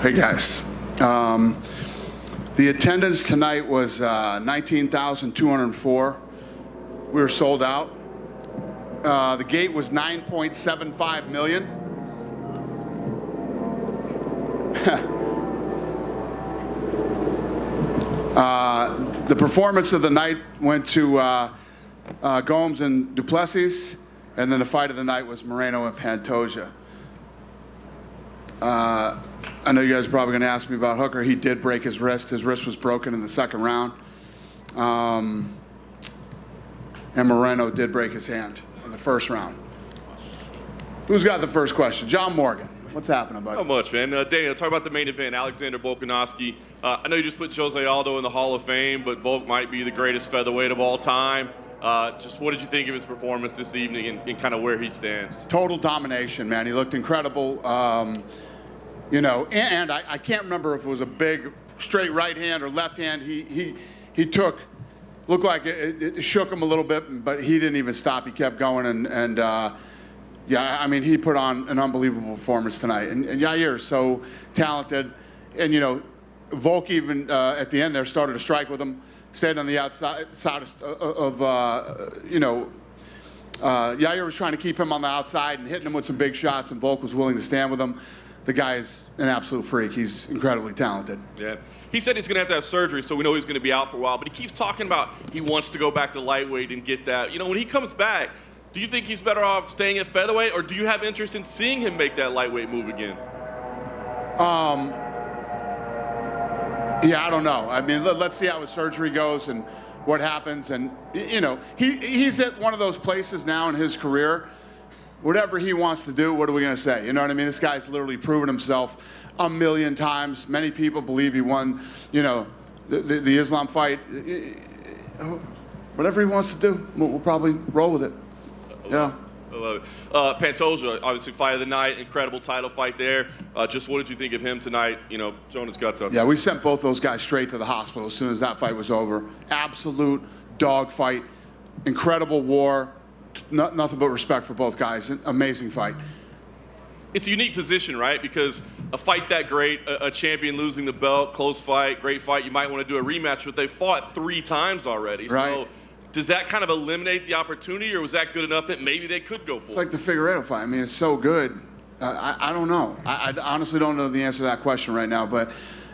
Hey guys, the attendance tonight was 19,204. We were sold out. The gate was 9.75 million. The performance of the night went to Gomes and Duplessis, and then the fight of the night was Moreno and Pantoja. I know you guys are probably going to ask me about Hooker. He did break his wrist. His wrist was broken in the second round. And Moreno did break his hand in the first round. Who's got the first question? John Morgan. What's happening, buddy? Not much, man. Daniel, talk about the main event, Alexander Volkanovski. I know you just put Jose Aldo in the Hall of Fame, but Volk might be the greatest featherweight of all time. Just what did you think of his performance this evening and kind of where he stands? Total domination, man. He looked incredible. You know, and I can't remember if it was a big straight right hand or left hand. He took, looked like it shook him a little bit, but he didn't even stop. He kept going, and yeah, I mean, he put on an unbelievable performance tonight. And Yair's so talented, and you know, Volk even at the end there started to strike with him, stayed on the outside of you know. Yair was trying to keep him on the outside and hitting him with some big shots, and Volk was willing to stand with him. The guy is an absolute freak. He's incredibly talented. Yeah. He said he's going to have surgery, so we know he's going to be out for a while. But he keeps talking about he wants to go back to lightweight and get that. You know, when he comes back, do you think he's better off staying at featherweight, or do you have interest in seeing him make that lightweight move again? Yeah, I don't know. I mean, let's see how his surgery goes and what happens. And, you know, he's at one of those places now in his career. Whatever he wants to do, what are we going to say? You know what I mean? This guy's literally proven himself a million times. Many people believe he won, you know, the Islam fight. Whatever he wants to do, we'll probably roll with it. Yeah. I love it. Pantoja, obviously fight of the night, incredible title fight there. Just what did you think of him tonight? You know, showing his guts up. Yeah, we sent both those guys straight to the hospital as soon as that fight was over. Absolute dog fight, incredible war. Nothing but respect for both guys. An amazing fight. It's a unique position, right? Because a fight that great, a champion losing the belt, close fight, great fight, you might want to do a rematch, but they fought 3 times already. Right. So does that kind of eliminate the opportunity, or was that good enough that maybe they could go for it? It's like the Figueiredo fight. I mean, it's so good. I don't know. I honestly don't know the answer to that question right now, but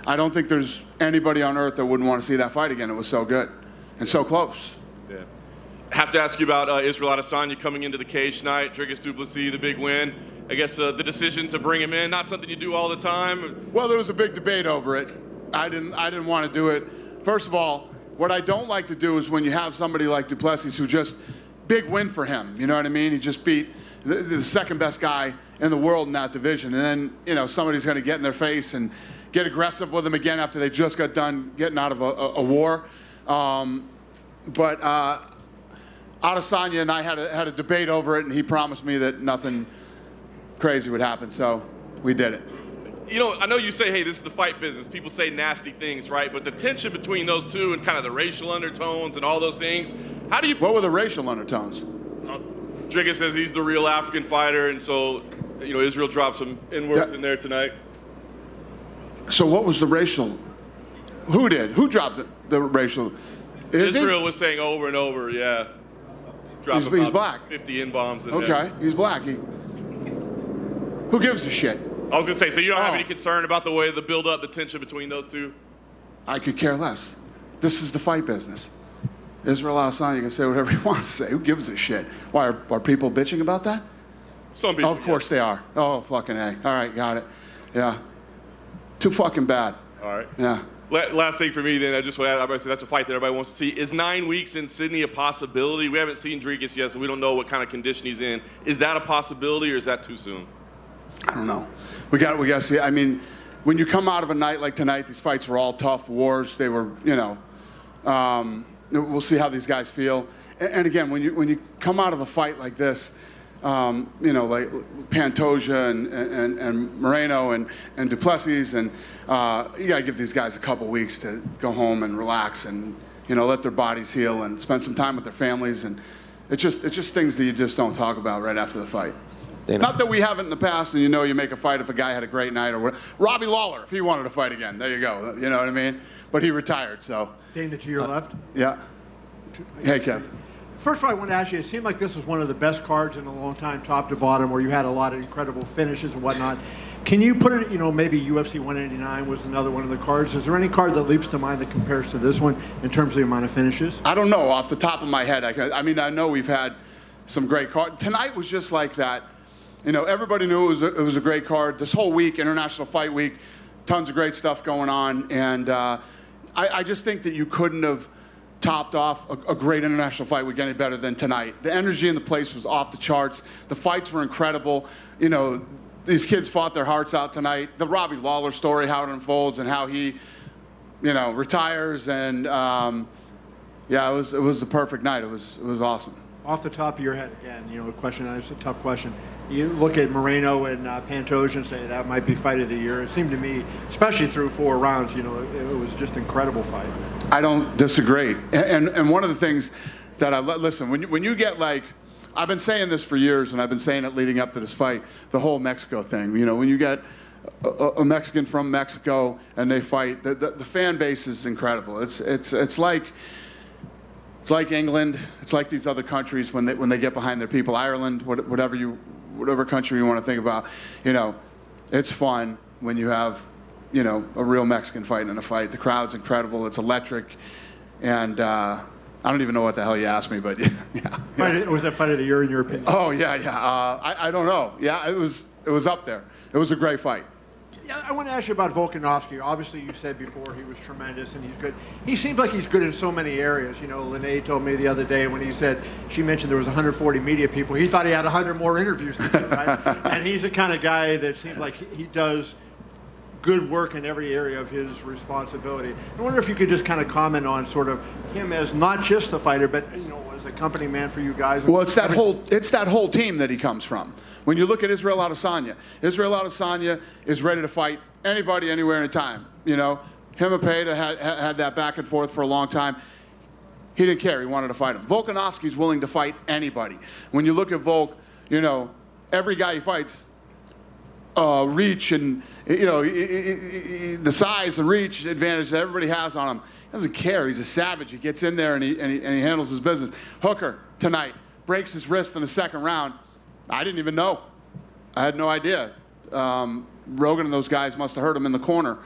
I don't think there's anybody on earth that wouldn't want to see that fight again. It was so good and so close. Yeah. I have to ask you about Israel Adesanya coming into the cage tonight. Dricus du Plessis, the big win. I guess the decision to bring him in, not something you do all the time. Well, there was a big debate over it. I didn't want to do it. First of all, what I don't like to do is when you have somebody like du Plessis who just, big win for him, you know what I mean? He just beat the second best guy in the world in that division. And then, you know, somebody's going to get in their face and get aggressive with him again after they just got done getting out of a war. But Adesanya and I had a debate over it, and he promised me that nothing crazy would happen, so we did it. You know, I know you say, hey, this is the fight business. People say nasty things, right? But the tension between those two and kind of the racial undertones and all those things, how do you... What were the racial undertones? Dricus says he's the real African fighter, and so, you know, Israel dropped some N-words in there tonight. So what was the racial? Who did? Who dropped the racial? Israel was saying over and over, yeah. He's black. 50 N-bombs in there. Okay, he's black. Who gives a shit? I was going to say, so you don't have any concern about the way the build-up, the tension between those two? I could care less. This is the fight business. Israel Adesanya can say whatever he wants to say. Who gives a shit? Why, are people bitching about that? Some people, of course they are. Oh, fucking A. All right, got it. Yeah. Too fucking bad. All right. Yeah. Last thing for me, then, I just want to say that's a fight that everybody wants to see. Is 9 weeks in Sydney a possibility? We haven't seen Dricus yet, so we don't know what kind of condition he's in. Is that a possibility, or is that too soon? I don't know. We got to see. I mean, when you come out of a night like tonight, these fights were all tough wars. They were, you know, we'll see how these guys feel. And again, when you come out of a fight like this, you know, like Pantoja and Moreno and Duplessis, and you got to give these guys a couple weeks to go home and relax and, you know, let their bodies heal and spend some time with their families. And it's just things that you just don't talk about right after the fight. Not that we haven't in the past, and you make a fight if a guy had a great night or what. Robbie Lawler, if he wanted to fight again, there you go. You know what I mean? But he retired, so. Dana, to your left. Yeah. Hey, Kev. First of all, I want to ask you, it seemed like this was one of the best cards in a long time, top to bottom, where you had a lot of incredible finishes and whatnot. Can you put it, maybe UFC 189 was another one of the cards. Is there any card that leaps to mind that compares to this one in terms of the amount of finishes? I don't know off the top of my head. I know we've had some great cards. Tonight was just like that. Everybody knew it was a great card. This whole week, International Fight Week, tons of great stuff going on. And I just think that you couldn't have topped off a great International Fight Week any better than tonight. The energy in the place was off the charts. The fights were incredible. These kids fought their hearts out tonight. The Robbie Lawler story, how it unfolds and how he, retires. And yeah, it was the perfect night. It was awesome. Off the top of your head, again, a question, it's a tough question. You look at Moreno and Pantoja and say that might be fight of the year. It seemed to me, especially through 4 rounds, it was just an incredible fight. I don't disagree. And one of the things that listen, when you get like, I've been saying this for years, and I've been saying it leading up to this fight, the whole Mexico thing. When you get a Mexican from Mexico and they fight, the fan base is incredible. It's like England. It's like these other countries when they get behind their people. Ireland, whatever country you want to think about. It's fun when you have a real Mexican fighting in a fight. The crowd's incredible. It's electric, and I don't even know what the hell you asked me, but yeah. Was that fight of the year in your opinion? Oh yeah. I don't know. Yeah, it was up there. It was a great fight. Yeah, I want to ask you about Volkanovski. Obviously, you said before he was tremendous and he's good. He seems like he's good in so many areas. Lene told me the other day when she mentioned there was 140 media people. He thought he had 100 more interviews to do, right? And he's the kind of guy that seems like he does good work in every area of his responsibility. I wonder if you could just kind of comment on sort of him as not just a fighter, but as a company man for you guys. Well, it's that whole team that he comes from. When you look at Israel Adesanya is ready to fight anybody, anywhere, anytime. Him and Pereira had that back and forth for a long time. He didn't care. He wanted to fight him. Volkanovski's willing to fight anybody. When you look at Volk, every guy he fights, reach and the size and reach advantage that everybody has on him. He doesn't care. He's a savage. He gets in there and he handles his business. Hooker tonight breaks his wrist in the 2nd round. I didn't even know. I had no idea. Rogan and those guys must have hurt him in the corner.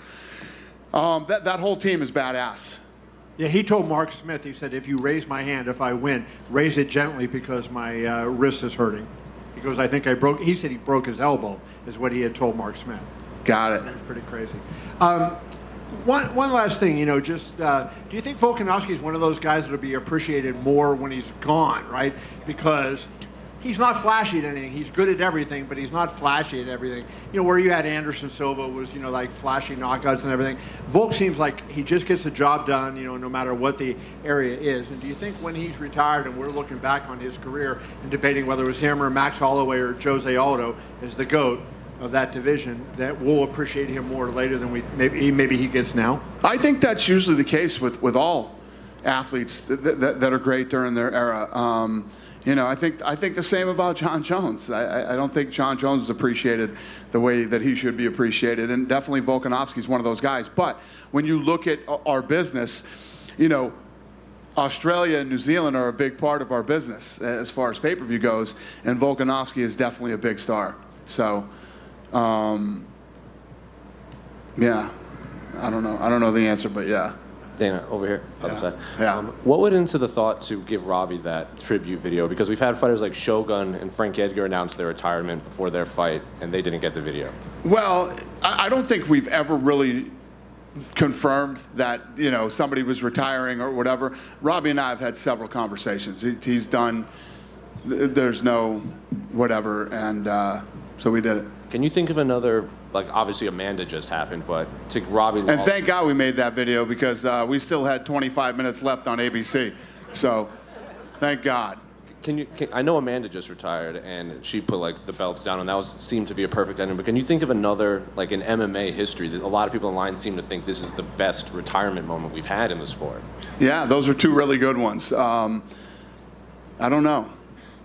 That whole team is badass. Yeah, he told Mark Smith, he said, if you raise my hand, if I win, raise it gently because my wrist is hurting. He goes, I think he said he broke his elbow, is what he had told Mark Smith. Got it. That was pretty crazy. One last thing, do you think Volkanovski is one of those guys that will be appreciated more when he's gone, right? Because he's not flashy at anything. He's good at everything, but he's not flashy at everything. Where you had Anderson Silva was, like flashy knockouts and everything. Volk seems like he just gets the job done, no matter what the area is. And do you think when he's retired and we're looking back on his career and debating whether it was him or Max Holloway or Jose Aldo as the GOAT of that division, that we'll appreciate him more later than maybe he gets now? I think that's usually the case with all athletes that are great during their era. I think the same about John Jones. I don't think John Jones is appreciated the way that he should be appreciated, and definitely Volkanovski is one of those guys. But when you look at our business, Australia and New Zealand are a big part of our business as far as pay-per-view goes, and Volkanovski is definitely a big star. So, yeah, I don't know the answer, but yeah. Dana, over here, other side. Yeah. What went into the thought to give Robbie that tribute video? Because we've had fighters like Shogun and Frank Edgar announce their retirement before their fight, and they didn't get the video. Well, I don't think we've ever really confirmed that somebody was retiring or whatever. Robbie and I have had several conversations. He's done. There's no whatever, and so we did it. Can you think of another? Like, obviously Amanda just happened, but to Robbie. And thank God we made that video because we still had 25 minutes left on ABC. So, thank God. I know Amanda just retired and she put like the belts down, and that seemed to be a perfect ending. But can you think of another, like in MMA history, that a lot of people online seem to think this is the best retirement moment we've had in the sport? Yeah, those are 2 really good ones. I don't know.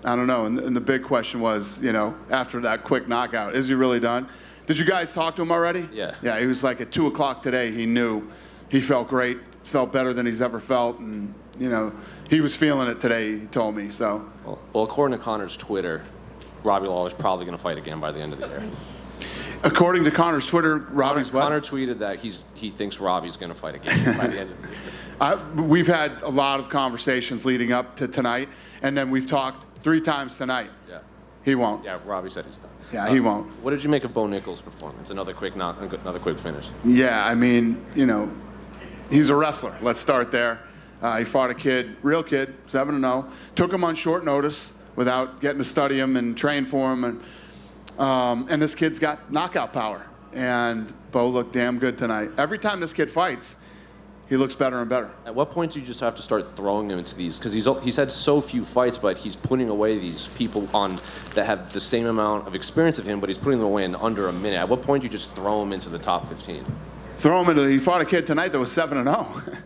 I don't know. And the big question was, after that quick knockout, is he really done? Did you guys talk to him already? Yeah. Yeah, he was like at 2 o'clock today, he knew. He felt great, felt better than he's ever felt. And, he was feeling it today, he told me, so. Well, according to Conor's Twitter, Robbie Lawler's probably going to fight again by the end of the year. According to Conor's Twitter, Robbie's what? Conor tweeted that he thinks Robbie's going to fight again by the end of the year. We've had a lot of conversations leading up to tonight, and then we've talked 3 times tonight. Yeah. He won't. Yeah, Robbie said he's done. Yeah, he won't. What did you make of Bo Nickal's performance? Another quick finish. Yeah, I mean, he's a wrestler. Let's start there. He fought a kid, real kid, 7-0. Took him on short notice without getting to study him and train for him. And this kid's got knockout power. And Bo looked damn good tonight. Every time this kid fights, he looks better and better. At what point do you just have to start throwing him into these? Because he's had so few fights, but he's putting away these people that have the same amount of experience of him, but he's putting them away in under a minute. At what point do you just throw him into the top 15? He fought a kid tonight that was 7-0.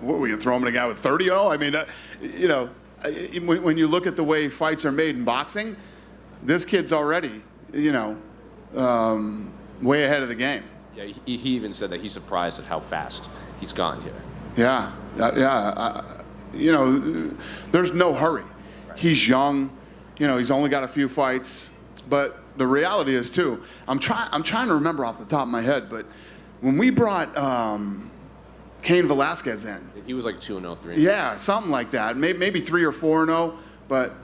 What were you throwing a guy with 30-0? I mean, when you look at the way fights are made in boxing, this kid's already, way ahead of the game. Yeah, he even said that he's surprised at how fast he's gone here. Yeah. There's no hurry. Right. He's young. He's only got a few fights. But the reality is, too, I'm trying to remember off the top of my head, but when we brought Cain Velasquez in. He was like 2-0, 3-0. Yeah, something like that. Maybe 3 or 4-0, but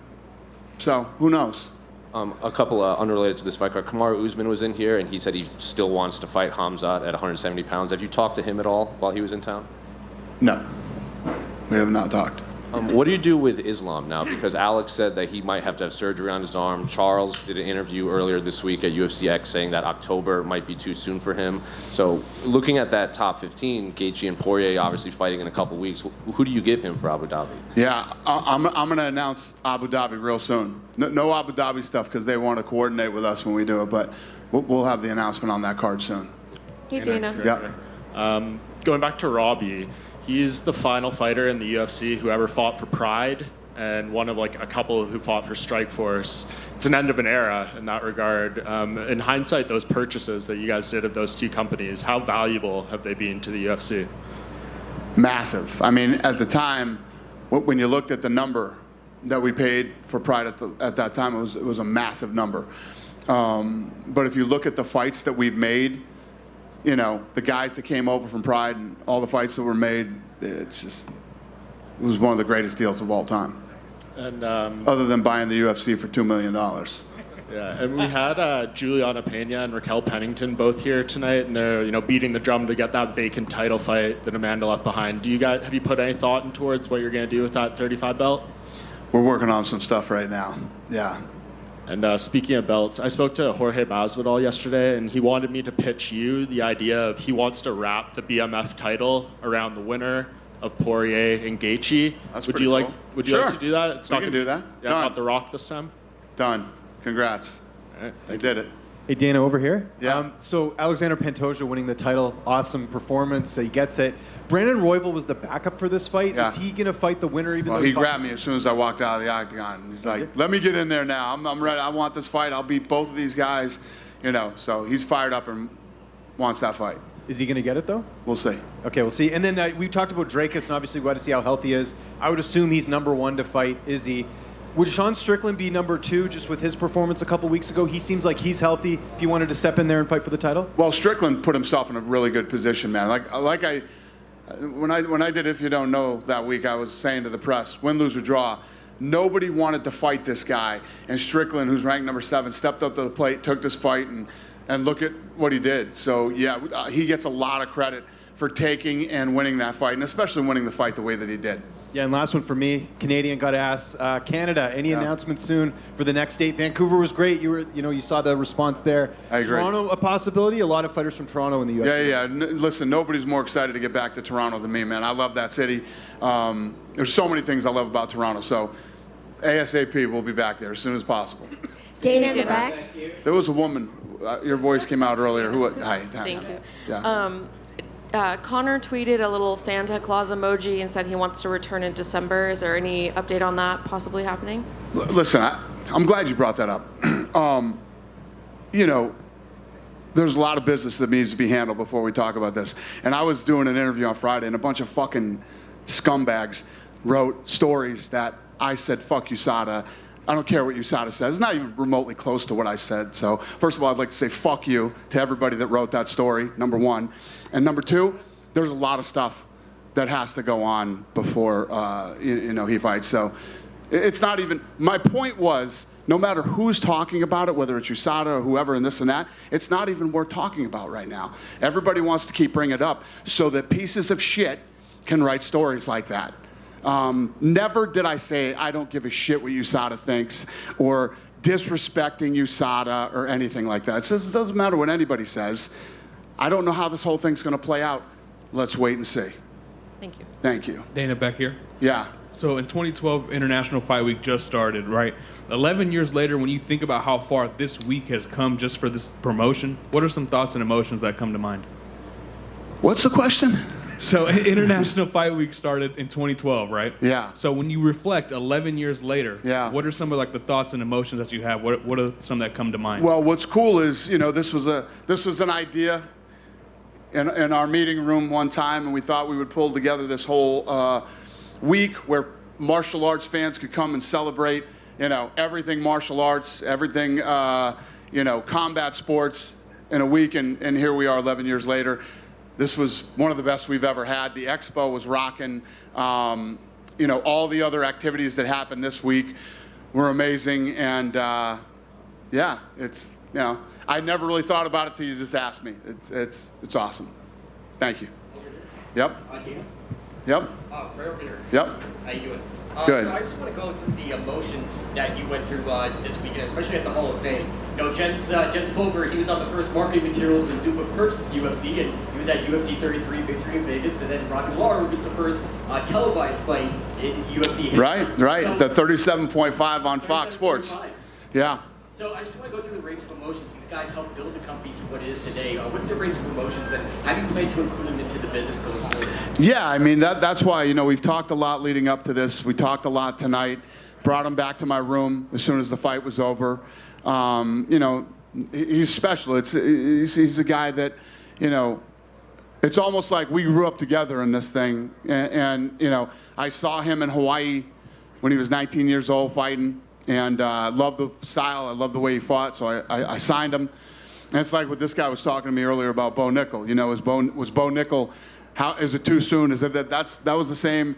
so who knows? A couple unrelated to this fight card. Kamaru Usman was in here, and he said he still wants to fight Khamzat at 170 pounds. Have you talked to him at all while he was in town? No, we have not talked. What do you do with Islam now? Because Alex said that he might have to have surgery on his arm. Charles did an interview earlier this week at UFC X saying that October might be too soon for him. So looking at that top 15, Gaethje and Poirier obviously fighting in a couple weeks, who do you give him for Abu Dhabi? Yeah, I'm going to announce Abu Dhabi real soon. No Abu Dhabi stuff because they want to coordinate with us when we do it, but we'll have the announcement on that card soon. Hey, Dana. Yeah. Going back to Robbie, he's the final fighter in the UFC who ever fought for Pride, and one of like a couple who fought for Strikeforce. It's an end of an era in that regard. In hindsight, those purchases that you guys did of those 2 companies, how valuable have they been to the UFC? Massive. I mean, at the time, when you looked at the number that we paid for Pride at that time, it was a massive number. But if you look at the fights that we've made, the guys that came over from Pride and all the fights that were made, it was one of the greatest deals of all time. And other than buying the UFC for $2 million. yeah, and we had Juliana Pena and Raquel Pennington both here tonight, and they're beating the drum to get that vacant title fight that Amanda left behind. Have you put any thought towards what you're going to do with that 35 belt? We're working on some stuff right now. Yeah. And speaking of belts, I spoke to Jorge Masvidal yesterday, and he wanted me to pitch you the idea of he wants to wrap the BMF title around the winner of Poirier and Gaethje. That's would pretty you cool. like? Would you Sure. like to do that? We can do that. Yeah, Done. not The Rock this time. Done. Congrats. All right, They did it. Hey, Dana, over here. Yeah. So Alexander Pantoja winning the title, awesome performance. He gets it. Brandon Royval was the backup for this fight. Yeah. Is he going to fight the winner even Well, though he grabbed me as soon as I walked out of the octagon. He's like, let me get in there now. I'm ready. I want this fight. I'll beat both of these guys. So he's fired up and wants that fight. Is he going to get it, though? We'll see. Okay, we'll see. And then we talked about Dracus, and obviously we got to see how healthy he is. I would assume he's number 1 to fight Izzy. Would Sean Strickland be number 2 just with his performance a couple weeks ago? He seems like he's healthy if he wanted to step in there and fight for the title. Well, Strickland put himself in a really good position, man. When I did If You Don't Know that week, I was saying to the press, win, lose, or draw, nobody wanted to fight this guy. And Strickland, who's ranked number 7, stepped up to the plate, took this fight, and look at what he did. So, yeah, he gets a lot of credit for taking and winning that fight, and especially winning the fight the way that he did. Yeah, and last one for me, Canadian got to ask, Canada, any announcements soon for the next date? Vancouver was great. You saw the response there. I agree. Toronto, a possibility? A lot of fighters from Toronto in the UFC. Yeah. Listen, nobody's more excited to get back to Toronto than me, man. I love that city. There's so many things I love about Toronto. So ASAP, we'll be back there as soon as possible. Dana in the back. There was a woman, your voice came out earlier. Hi. Thank you. Yeah. Connor tweeted a little Santa Claus emoji and said he wants to return in December. Is there any update on that possibly happening? Listen, I'm glad you brought that up. You know, there's a lot of business that needs to be handled before we talk about this. And I was doing an interview on Friday, and a bunch of fucking scumbags wrote stories that I said, fuck USADA. I don't care what USADA says. It's not even remotely close to what I said. So first of all, I'd like to say fuck you to everybody that wrote that story, number one. And number two, there's a lot of stuff that has to go on before he fights. So it's not even, my point was, no matter who's talking about it, whether it's USADA or whoever and this and that, it's not even worth talking about right now. Everybody wants to keep bringing it up so that pieces of shit can write stories like that. Never did I say I don't give a shit what USADA thinks or disrespecting USADA or anything like that. It doesn't matter what anybody says. I don't know how this whole thing's going to play out. Let's wait and see. Thank you. Thank you. Dana, back here. Yeah. So in 2012, International Fight Week just started, right? 11 years later, when you think about how far this week has come just for this promotion, what are some thoughts and emotions that come to mind? What's the question? So International Fight Week started in 2012, right? Yeah. So when you reflect 11 years later, yeah, what are some of like the thoughts and emotions that you have? What are some that come to mind? Well, what's cool is, you know, this was an idea in our meeting room one time, and we thought we would pull together this whole week where martial arts fans could come and celebrate, you know, everything martial arts, everything, combat sports in a week, and here we are 11 years later. This was one of the best we've ever had. The expo was rocking. All the other activities that happened this week were amazing, and it's, you know, I never really thought about it till you just asked me. It's awesome. Thank you. Yep. Yep. Right over here. Yep. How you doing? Good. So I just want to go through the emotions that you went through this weekend, especially at the Hall of Fame. You know, Jens Pulver, he was on the first marketing materials when Zuffa purchased UFC, and he was at UFC 33 Victory in Vegas, and then Robbie Lawler was the first televised fight in UFC history. Right. So, the 37.5 on Fox Sports. Yeah. So I just want to go through the range of emotions. These guys helped build the company to what it is today. What's the range of emotions, and how do you plan to include them into the business going forward? Yeah, I mean, that's why, you know, we've talked a lot leading up to this. We talked a lot tonight. Brought him back to my room as soon as the fight was over. He's special. He's a guy that, you know, it's almost like we grew up together in this thing. And I saw him in Hawaii when he was 19 years old fighting. And I love the style. I love the way he fought. So I signed him. And it's like what this guy was talking to me earlier about Bo Nickel. You know, was Bo Nickel, how is it too soon? Is that was the same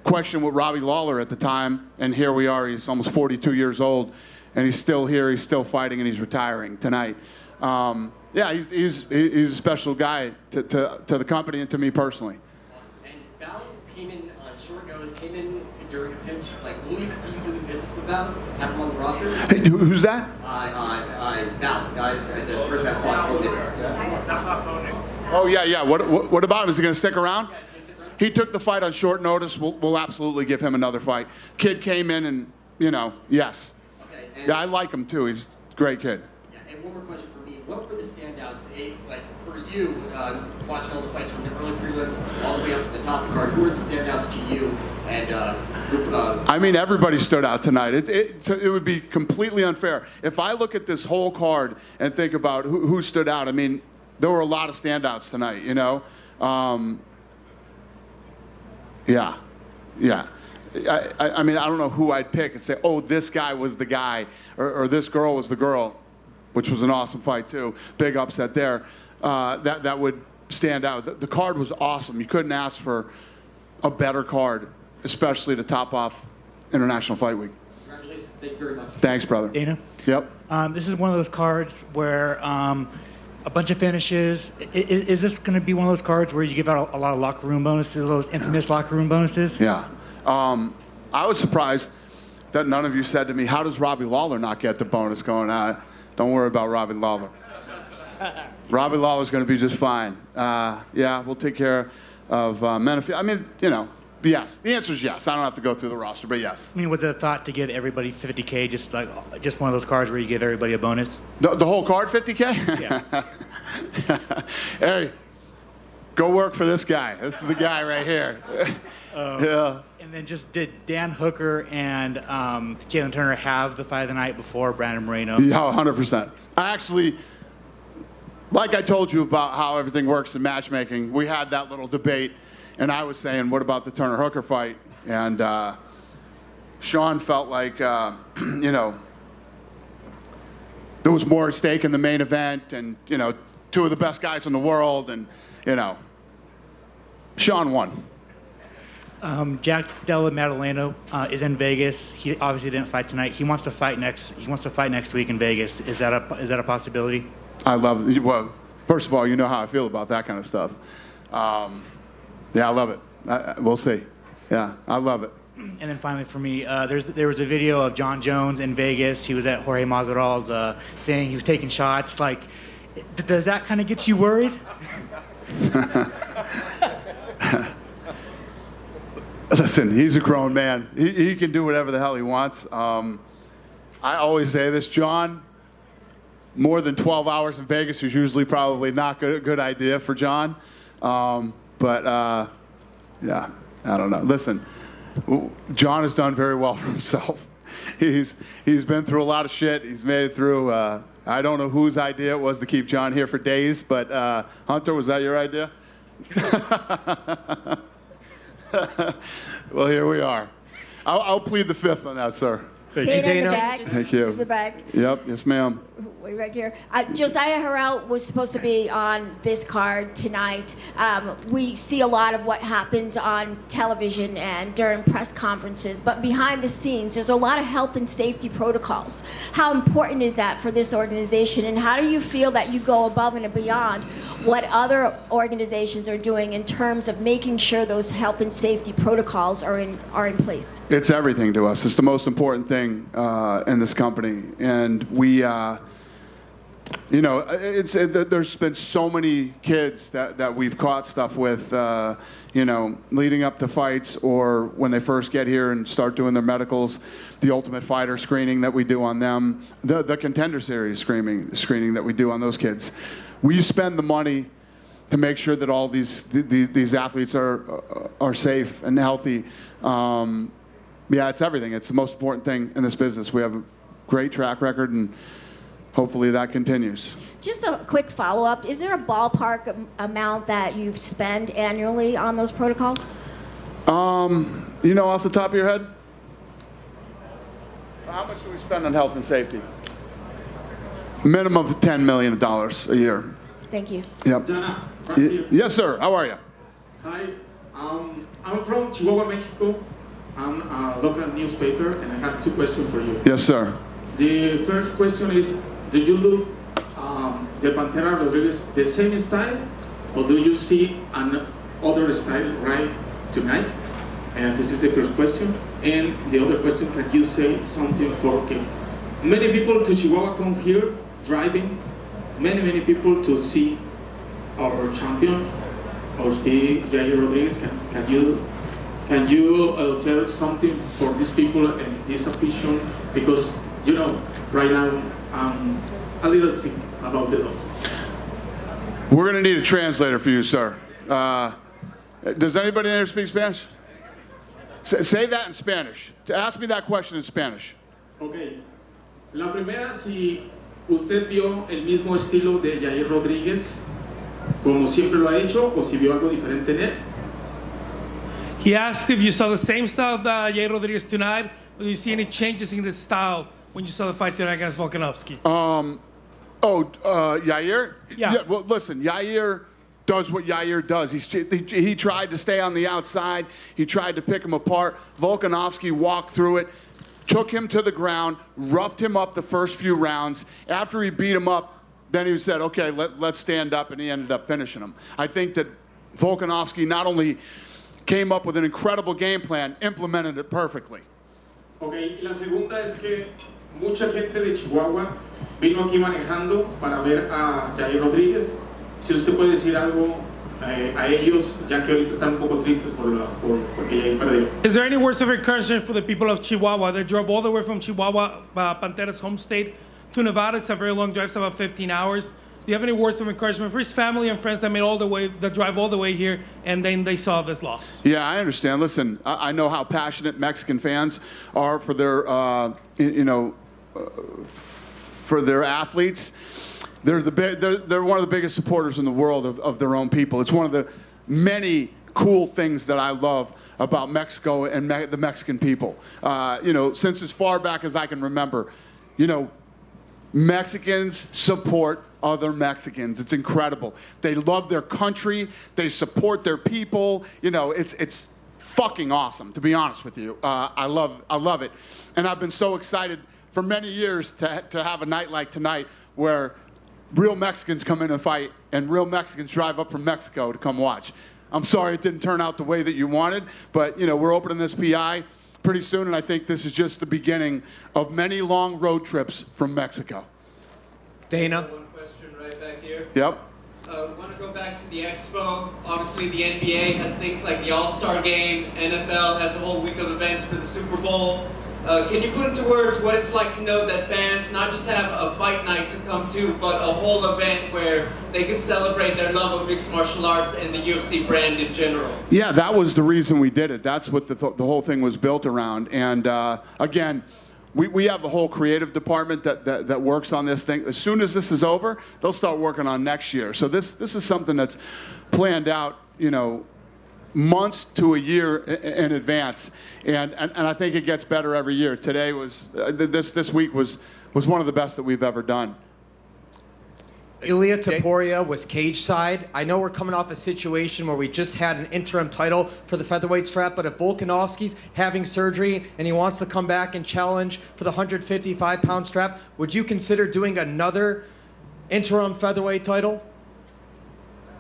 question with Robbie Lawler at the time. And here we are. He's almost 42 years old, and he's still here. He's still fighting, and he's retiring tonight. He's a special guy to the company and to me personally. Awesome. And Val came in on short notice. Came in during a pinch. Like, will you continue doing business with Val? Have him on the roster? Hey, who's that? Val, guys, the person that fought. Oh yeah. What about him? Is he going to stick around? He took the fight on short notice. We'll absolutely give him another fight. Kid came in and, yes. Okay. Yeah, I like him too. He's a great kid. Yeah, and one more question for me. What were the standouts, like for you, watching all the fights from the early prelims all the way up to the top of the card? Who were the standouts to you? And I mean, everybody stood out tonight. It would be completely unfair if I look at this whole card and think about who stood out. I mean, there were a lot of standouts tonight. Yeah. I mean, I don't know who I'd pick and say, oh, this guy was the guy, or this girl was the girl, which was an awesome fight too. Big upset there. That would stand out. The card was awesome. You couldn't ask for a better card, especially to top off International Fight Week. Congratulations. Thank you very much. Thanks, brother. Dana? Yep. This is one of those cards where a bunch of finishes. Is this going to be one of those cards where you give out a lot of locker room bonuses, those infamous locker room bonuses? Yeah. I was surprised that none of you said to me, how does Robbie Lawler not get the bonus going on? Don't worry about Robbie Lawler. Robbie Lawler's going to be just fine. We'll take care of Menifee. I mean, yes. The answer is yes. I don't have to go through the roster, but yes. I mean, was it a thought to give everybody $50K, just one of those cards where you give everybody a bonus? The whole card, $50K? Yeah. Hey, Go work for this guy. This is the guy right here. Yeah. And then just did Dan Hooker and Jalen Turner have the fight of the night before Brandon Moreno? Yeah, 100%. I actually, like I told you about how everything works in matchmaking, we had that little debate, and I was saying, what about the Turner Hooker fight? And Sean felt like, you know, there was more at stake in the main event, and, you know, two of the best guys in the world, and, you know, Sean won. Jack Della Maddaleno is in Vegas. He obviously didn't fight tonight. He wants to fight next week in Vegas. Is that a possibility? I love it. Well, first of all, you know how I feel about that kind of stuff. Yeah, I love it. We'll see. Yeah, I love it. And then finally for me, there was a video of John Jones in Vegas. He was at Jorge Masvidal's thing. He was taking shots. Like, does that kind of get you worried? Listen, he's a grown man. He can do whatever the hell he wants. I always say this, John, more than 12 hours in Vegas is usually probably not a good idea for John. Yeah, I don't know. Listen, John has done very well for himself. He's been through a lot of shit. He's made it through. I don't know whose idea it was to keep John here for days, but Hunter, was that your idea? Well, here we are. I'll plead the fifth on that, sir. Hey, In the Dana. back. Thank you. In the back. Yep, yes, ma'am. Way back here. Josiah Harrell was supposed to be on this card tonight. We see a lot of what happens on television and during press conferences, but behind the scenes, there's a lot of health and safety protocols. How important is that for this organization, and how do you feel that you go above and beyond what other organizations are doing in terms of making sure those health and safety protocols are in place? It's everything to us. It's the most important thing in this company, and we. You know, there's been so many kids that we've caught stuff with, you know, leading up to fights or when they first get here and start doing their medicals, the Ultimate Fighter screening that we do on them, the Contender Series screening that we do on those kids. We spend the money to make sure that all these athletes are safe and healthy. Yeah, it's everything. It's the most important thing in this business. We have a great track record, and hopefully that continues. Just a quick follow-up. Is there a ballpark amount that you've spent annually on those protocols? You know, off the top of your head? How much do we spend on health and safety? Minimum of $10 million a year. Thank you. Yep. Dana, Yes, sir. How are you? Hi, I'm from Chihuahua, Mexico. I'm a local newspaper, and I have two questions for you. Yes, sir. The first question is, do you look the Pantera Rodriguez the same style, or do you see another style right tonight? And this is the first question. And the other question, can you say something for, okay, many people to Chihuahua come here driving, many people to see our champion or see Jair Rodriguez. Can you tell something for these people and this official? Because, you know, right now I'm a little sick about the loss. We're going to need a translator for you, sir. Does anybody there speak Spanish? Say that in Spanish. Ask me that question in Spanish. Okay. La primera, si usted vio el mismo estilo de Jair Rodriguez, como siempre lo ha hecho, o si vio algo diferente en él. He asked if you saw the same style of Jair Rodriguez tonight, or do you see any changes in the style when you saw the fight tonight against Volkanovski? Yair? Yeah. Well, listen, Yair does what Yair does. He tried to stay on the outside. He tried to pick him apart. Volkanovski walked through it, took him to the ground, roughed him up the first few rounds. After he beat him up, then he said, okay, let's stand up, and he ended up finishing him. I think that Volkanovski not only came up with an incredible game plan, implemented it perfectly. Okay, la segunda es que mucha gente de Chihuahua vino aquí manejando para ver a Jair Rodríguez. Si usted puede decir algo a ellos, ya que ahorita están un poco tristes porque Jair perdió. Is there any words of encouragement for the people of Chihuahua that drove all the way from Chihuahua, Pantera's home state, to Nevada? It's a very long drive, it's about 15 hours. Do you have any words of encouragement for his family and friends that drive all the way here, and then they saw this loss? Yeah, I understand. Listen, I know how passionate Mexican fans are for their, for their athletes. They're one of the biggest supporters in the world of their own people. It's one of the many cool things that I love about Mexico and the Mexican people. Since as far back as I can remember, Mexicans support other Mexicans. It's incredible. They love their country. They support their people. It's fucking awesome, to be honest with you. I love it. And I've been so excited for many years to have a night like tonight where real Mexicans come in and fight and real Mexicans drive up from Mexico to come watch. I'm sorry it didn't turn out the way that you wanted, but we're opening this PI pretty soon, and I think this is just the beginning of many long road trips from Mexico. Dana? One question right back here. Yep. Want to go back to the expo. Obviously, the NBA has things like the All-Star Game. NFL has a whole week of events for the Super Bowl. Can you put into words what it's like to know that fans not just have a fight night to come to, but a whole event where they can celebrate their love of mixed martial arts and the UFC brand in general? Yeah, that was the reason we did it. That's what the whole thing was built around. And again, we have the whole creative department that works on this thing. As soon as this is over, they'll start working on next year. So this is something that's planned out, months to a year in advance, and I think it gets better every year. Today was this week was one of the best that we've ever done. Ilia Topuria was cage side. I know we're coming off a situation where we just had an interim title for the featherweight strap, but if Volkanovski's having surgery and he wants to come back and challenge for the 155-pound strap, would you consider doing another interim featherweight title?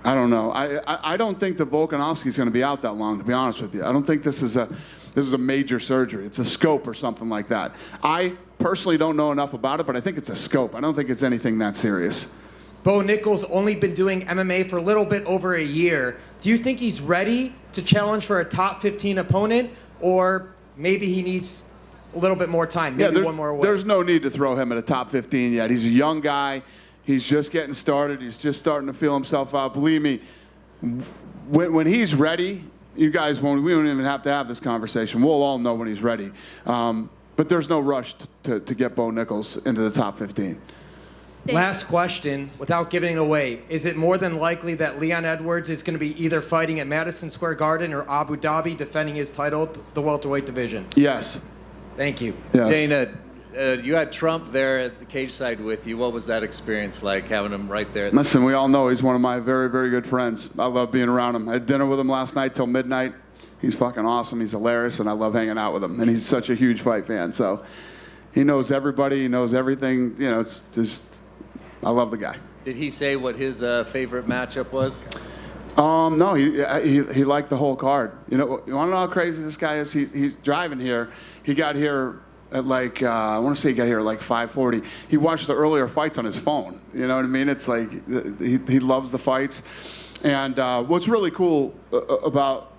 I don't know. I don't think that Volkanovski's going to be out that long, to be honest with you. I don't think this is a major surgery. It's a scope or something like that. I personally don't know enough about it, but I think it's a scope. I don't think it's anything that serious. Bo Nickal's only been doing MMA for a little bit over a year. Do you think he's ready to challenge for a top 15 opponent, or maybe he needs a little bit more time, maybe one more week? There's no need to throw him at a top 15 yet. He's a young guy. He's just getting started. He's just starting to feel himself out. Believe me, when he's ready, we don't even have to have this conversation. We'll all know when he's ready. But there's no rush to get Bo Nickal into the top 15. Last question, without giving it away. Is it more than likely that Leon Edwards is going to be either fighting at Madison Square Garden or Abu Dhabi defending his title, the welterweight division? Yes. Thank you. Yes. Dana, you had Trump there at the cage side with you. What was that experience like, having him right there? Listen, we all know he's one of my very, very good friends. I love being around him. I had dinner with him last night till midnight. He's fucking awesome. He's hilarious, and I love hanging out with him. And he's such a huge fight fan. So he knows everybody. He knows everything. It's just, I love the guy. Did he say what his favorite matchup was? No, he liked the whole card. You want to know how crazy this guy is? He's driving here. He got here at I want to say he got here at 5:40. He watched the earlier fights on his phone. You know what I mean? It's like he loves the fights. And what's really cool about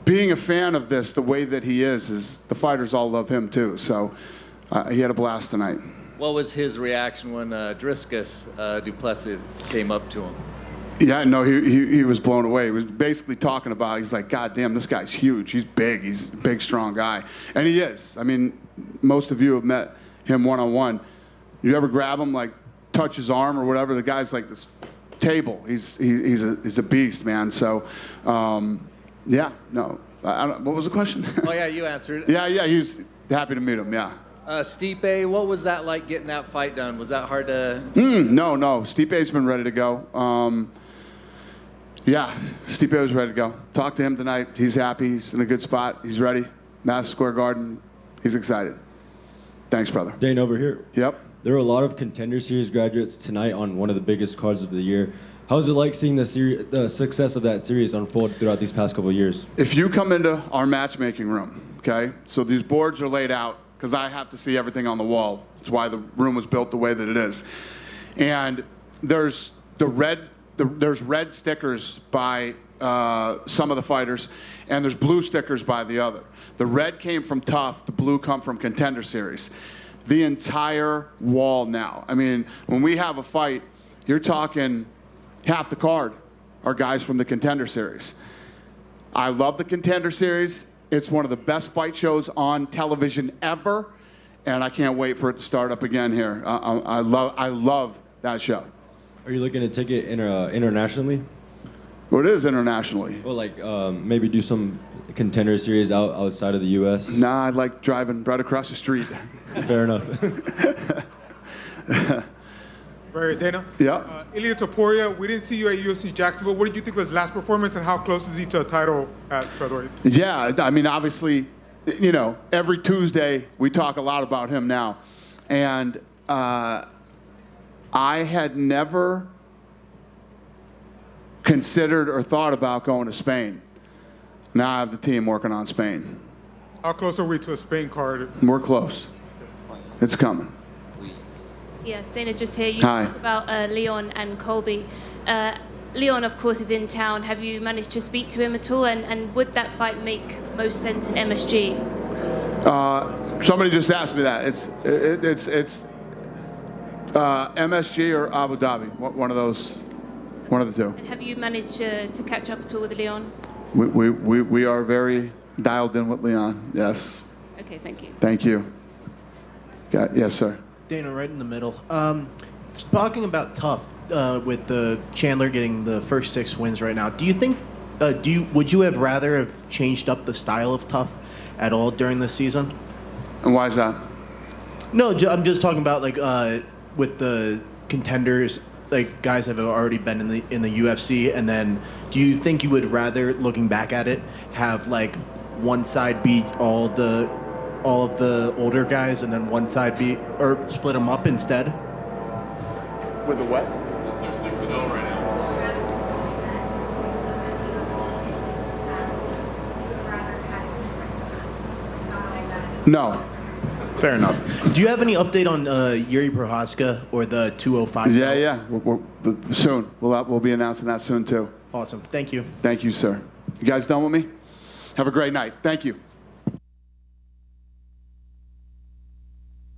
being a fan of this, the way that he is the fighters all love him too. So he had a blast tonight. What was his reaction when Driscus Duplessis came up to him? Yeah, no, he was blown away. He was basically talking about, he's like, God damn, this guy's huge. He's big. He's a big, strong guy. And he is. I mean, most of you have met him one-on-one. You ever grab him, touch his arm or whatever, the guy's like this table. He's a beast, man. So, yeah, no. What was the question? Oh, yeah, you answered it. Yeah, he was happy to meet him, yeah. Stipe, what was that like getting that fight done? Was that hard to... No. Stipe's been ready to go. Yeah, Stipe was ready to go. Talked to him tonight. He's happy. He's in a good spot. He's ready. Madison Square Garden. He's excited. Thanks, brother. Dane, over here. Yep. There were a lot of Contender Series graduates tonight on one of the biggest cards of the year. How's it like seeing the success of that series unfold throughout these past couple of years? If you come into our matchmaking room, okay, so these boards are laid out because I have to see everything on the wall. That's why the room was built the way that it is. And there's there's red stickers by some of the fighters, and there's blue stickers by the other. The red came from Tough, the blue come from Contender Series. the entire wall now. I mean, when we have a fight, you're talking half the card are guys from the Contender Series. I love the Contender Series. It's one of the best fight shows on television ever, and I can't wait for it to start up again here. I love that show. Are you looking to take it internationally? Well, it is internationally. Well, like maybe do some Contender Series outside of the U.S.? Nah, I like driving right across the street. Fair enough. Right, Dana? Yeah. Ilia Topuria, we didn't see you at UFC Jacksonville. What did you think was his last performance, and how close is he to a title at featherweight? Yeah, I mean, obviously, you know, every Tuesday we talk a lot about him now. And I had never considered or thought about going to Spain. Now I have the team working on Spain. How close are we to a Spain card? We're close. It's coming. Yeah, Dana, just here. You Hi. talk about Leon and Colby. Leon, of course, is in town. Have you managed to speak to him at all? And would that fight make most sense in MSG? Somebody just asked me that. It's MSG or Abu Dhabi. One of those. One of the two. Have you managed to catch up at all with Leon? We are very dialed in with Leon. Yes. Okay, thank you. Thank you. Yes, sir. Dana, right in the middle. Talking about Tough, with the Chandler getting the first 6 wins right now, do you think, would you have rather have changed up the style of Tough at all during the season? And why is that? No, I'm just talking about like with the contenders, like guys have already been in the UFC, and then do you think you would rather, looking back at it, have like one side beat all of the older guys and then one side beat, or split them up instead? With the what? They're 6-0 right now. No. Fair enough. Do you have any update on Yuri Prohaska or the 205? Yeah. Soon. We'll be announcing that soon too. Awesome. Thank you. Thank you, sir. You guys done with me? Have a great night. Thank you.